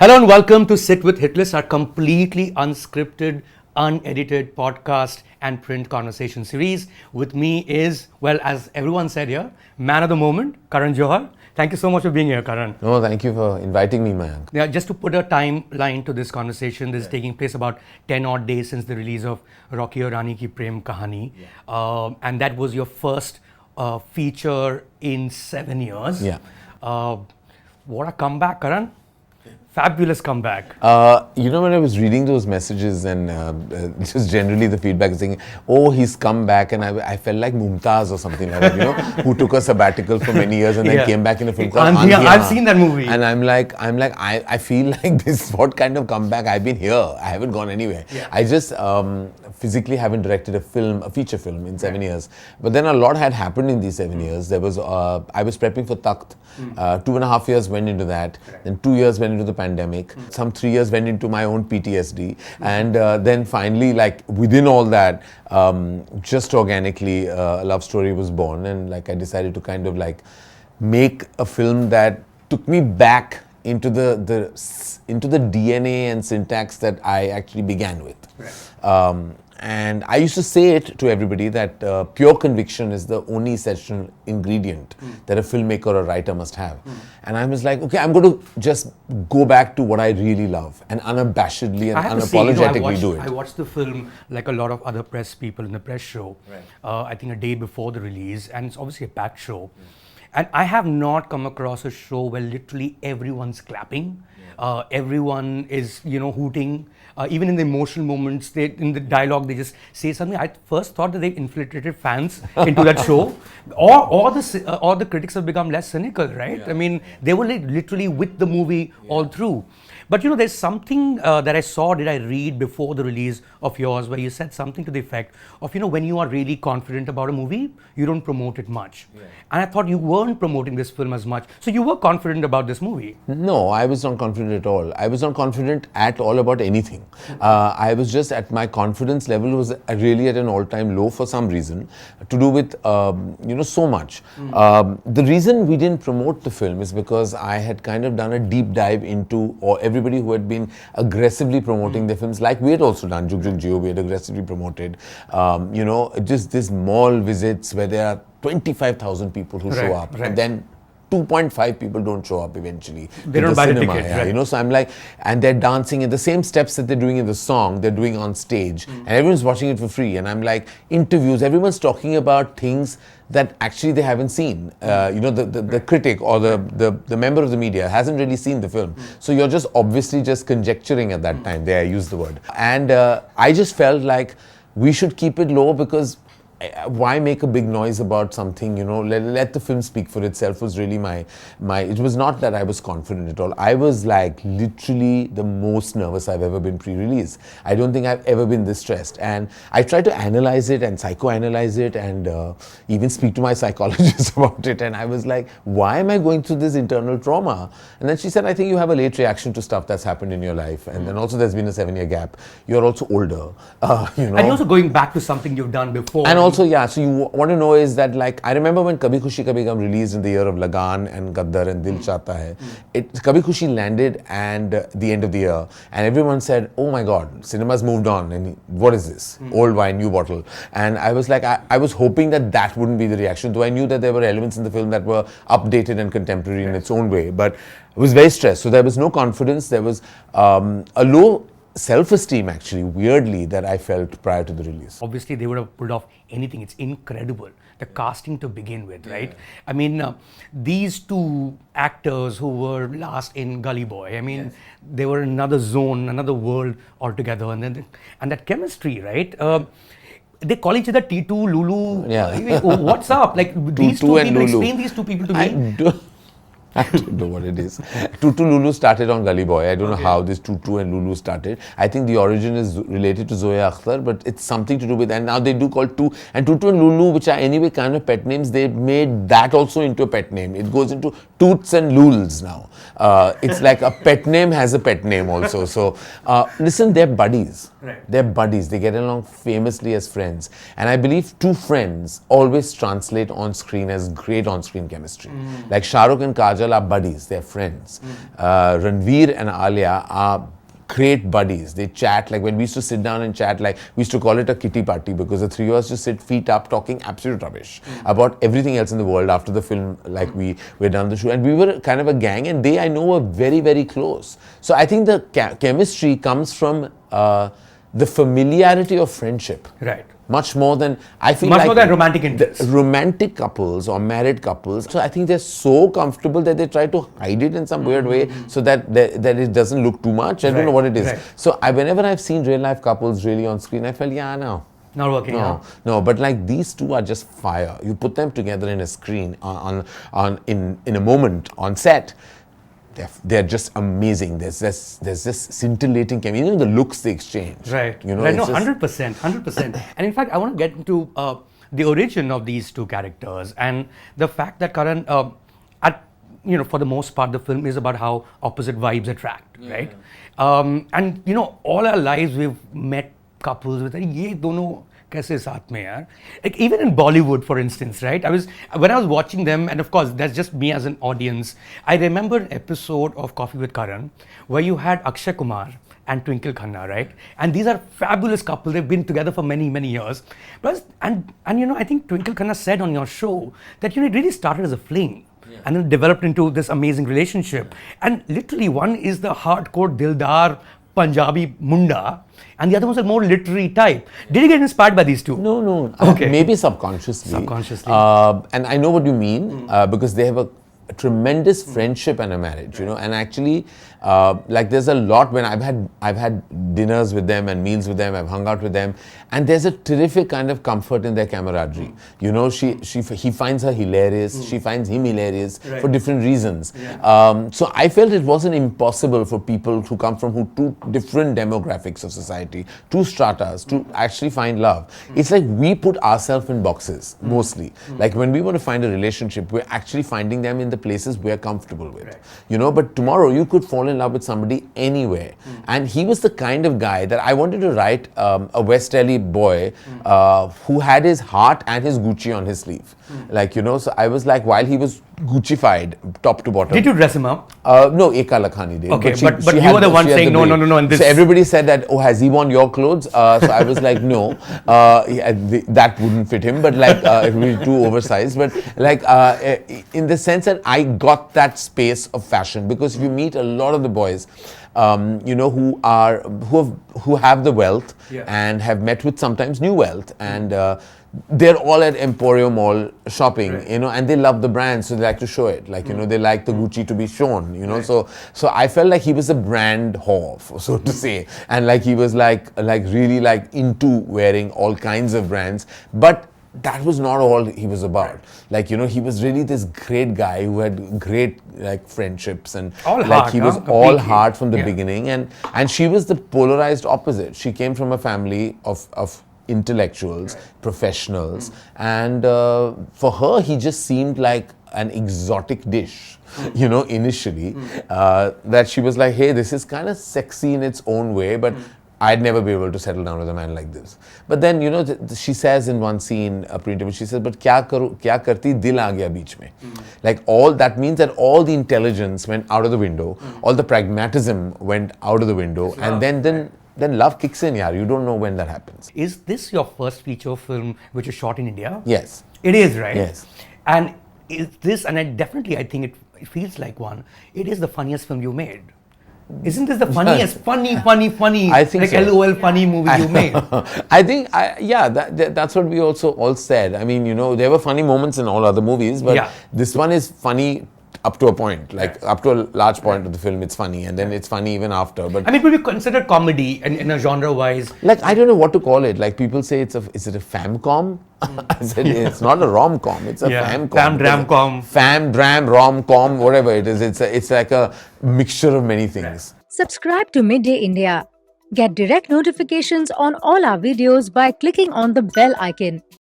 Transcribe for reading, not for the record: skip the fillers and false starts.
Hello and welcome to Sit with Hitlist, our completely unscripted, unedited podcast and print conversation series. With me is, well, as everyone said here, man of the moment, Karan Johar. Thank you so much for being here, Karan. No, thank you for inviting me, Mayank. Yeah, just to put a timeline to this conversation, this is taking place about 10 odd days since the release of Rani Kii Prem Kahani. And that was your first feature in 7 years. Yeah. What a comeback, Karan. Fabulous comeback. When I was reading those messages and just generally the feedback is saying, oh, he's come back, and I felt like Mumtaz or something like that, who took a sabbatical for many years and then came back in a film called Andhiya. I've seen that movie. And I feel like this, what kind of comeback? I've been here. I haven't gone anywhere. Yeah. I just physically haven't directed a feature film in 7 years. But then a lot had happened in these 7 years. There was, I was prepping for Takht. 2.5 years went into that. Then 2 years went into the pandemic. Some 3 years went into my own PTSD. And then finally, like within all that, just organically, a love story was born. And like I decided to kind of like make a film that took me back into the DNA and syntax that I actually began with. Right. And I used to say it to everybody that pure conviction is the only essential ingredient that a filmmaker or a writer must have. And I was like, okay, I'm going to just go back to what I really love and unabashedly and unapologetically do it. I watched the film like a lot of other press people in the press show, I think a day before the release, and it's obviously a packed show. And I have not come across a show where literally everyone's clapping. Everyone is, hooting. Even in the emotional moments, in the dialogue, they just say something. I first thought that they infiltrated fans into that show, or the critics have become less cynical, right? Yeah. I mean, they were like literally with the movie all through. But there's something that I saw, did I read before the release of yours, where you said something to the effect of, when you are really confident about a movie, you don't promote it much. Yeah. And I thought you weren't promoting this film as much. So you were confident about this movie. No, I was not confident at all. I was not confident at all about anything. I was just at my confidence level was really at an all-time low for some reason, to do with, so much. The reason we didn't promote the film is because I had kind of done a deep dive into, or everybody who had been aggressively promoting their films, like we had also done, Jug Jug Jio, we had aggressively promoted, just these mall visits where there are 25,000 people who show up, and then 2.5 people don't show up eventually. They don't buy the ticket, So I'm like, and they're dancing in the same steps that they're doing in the song, they're doing on stage, and everyone's watching it for free. And I'm like, interviews, everyone's talking about things that actually they haven't seen. The critic or the member of the media hasn't really seen the film. So you're just obviously just conjecturing at that time. There, I use the word. And I just felt like we should keep it low, because why make a big noise about something, let the film speak for itself was really my, it was not that I was confident at all. I was like literally the most nervous I've ever been pre-release. I don't think I've ever been this stressed. And I tried to analyze it and psychoanalyze it and even speak to my psychologist about it. And I was like, why am I going through this internal trauma? And then she said, I think you have a late reaction to stuff that's happened in your life. And then also there's been a 7-year gap. You're also older, And you're also going back to something you've done before. And also, so you want to know is that, like, I remember when Kabhi Khushi Kabhie Gham released in the year of Lagan and Gaddar and Dil Chahta Hai, Kabhi Khushi landed and the end of the year, and everyone said, oh my God, cinema's moved on, and what is this? Old wine, new bottle. And I was like, I was hoping that wouldn't be the reaction, though I knew that there were elements in the film that were updated and contemporary in its own way, but I was very stressed. So there was no confidence, there was a low self-esteem, actually, weirdly, that I felt prior to the release. Obviously, they would have pulled off anything. It's incredible. The casting to begin with, right? I mean, these two actors who were last in Gully Boy, I mean, they were in another zone, another world altogether. And that chemistry, right? They call each other Tutu, Lulu. Yeah. What's up? Like, these two people, explain these two people to me. I don't know what it is. Tutu Lulu started on Gully Boy. I don't know how this Tutu and Lulu started. I think the origin is related to Zoya Akhtar, but it's something to do with, and now they do call Tutu and Lulu, which are anyway kind of pet names. They made that also into a pet name. It goes into Tuts and Luls now. It's like a pet name has a pet name also. So listen, they're buddies. Right. They're buddies. They get along famously as friends. And I believe two friends always translate on screen as great on-screen chemistry. Like Shah Rukh and Kajol Kajol are buddies, they're friends. Ranveer and Alia are great buddies. They chat, like when we used to sit down and chat, like we used to call it a kitty party because the three of us just sit feet up talking absolute rubbish about everything else in the world after the film, like we were done the shoot. And we were kind of a gang, and they, I know, were very, very close. So I think the chemistry comes from the familiarity of friendship. Right. Much more than, I feel Much like more than romantic interests. romantic couples or married couples. So I think they're so comfortable that they try to hide it in some weird way so that it doesn't look too much. I don't know what it is. Right. So whenever I've seen real life couples really on screen, I felt, no. Not working out. No, but like these two are just fire. You put them together in a screen in a moment on set. They're just amazing. There's this scintillating chemistry. You know, the looks they exchange. Right. You know, right. No, 100%. And in fact, I want to get into the origin of these two characters and the fact that Karan, for the most part, the film is about how opposite vibes attract, right? And all our lives we've met couples with ये दोनों कैसे साथ में यार? Like even in Bollywood, for instance, right? When I was watching them, and of course that's just me as an audience. I remember an episode of Coffee with Karan where you had Akshay Kumar and Twinkle Khanna, right? And these are fabulous couples. They've been together for many, many years. And I think Twinkle Khanna said on your show that it really started as a fling. Yeah. And then developed into this amazing relationship. And literally, one is the hardcore Dildar Punjabi Munda, and the other one's a more literary type. Did you get inspired by these two? No. Okay. Maybe subconsciously. And I know what you mean because they have a tremendous friendship and a marriage, and actually, like there's a lot when I've had dinners with them and meals with them. I've hung out with them, and there's a terrific kind of comfort in their camaraderie. He finds her hilarious. She finds him hilarious for different reasons. Yeah. So I felt it wasn't impossible for people who come from two different demographics of society, two stratas, to actually find love. It's like we put ourselves in boxes mostly. Like when we want to find a relationship, we're actually finding them in the places we're comfortable with. Right. But tomorrow you could fall in love with somebody anywhere. And he was the kind of guy that I wanted to write a West Delhi boy who had his heart and his Gucci on his sleeve. So I was like, while he was Guccified top to bottom. Did you dress him up? No, Eka Lakhani did. Okay, but you were the one saying no. And this. So everybody said that, oh, has he worn your clothes? So I was like, no, that wouldn't fit him, but like it would be too oversized. But like in the sense that I got that space of fashion, because if you meet a lot of the boys, who have the wealth and have met with sometimes new wealth, and they're all at Emporio Mall shopping, and they love the brand, so they like to show it. Like, they like the Gucci to be shown, So I felt like he was a brand whore, so to say. And like he was like really like into wearing all kinds of brands. But that was not all he was about. Like, he was really this great guy who had great like friendships, and all like heart, he was all heart from the beginning. And she was the polarized opposite. She came from a family of intellectuals, professionals, and for her he just seemed like an exotic dish, initially, that she was like, hey, this is kind of sexy in its own way, but I'd never be able to settle down with a man like this. But then, she says in one scene, pre-interview, she says, but kya karti, dil aa gaya beech mein. Like that means that all the intelligence went out of the window, all the pragmatism went out of the window, and then love kicks in, yaar. You don't know when that happens. Is this your first feature film which is shot in India? Yes. It is, right? Yes. And is this, and I think it feels like one, it is the funniest film you made. Isn't this the funniest, funny, I think like so. LOL funny movie you made? I think, that's what we also all said. I mean, there were funny moments in all other movies, but this one is funny up to a point, like up to a large point of the film, it's funny, and then it's funny even after. But I mean, would you consider comedy in a genre-wise? Like, I don't know what to call it. Like, people say is it a fam-com? I said it's not a rom-com, it's a fam-com. Fam-dram-com. Fam-dram, rom-com, whatever it is. It's like a mixture of many things. Subscribe to Midday India. Get direct notifications on all our videos by clicking on the bell icon.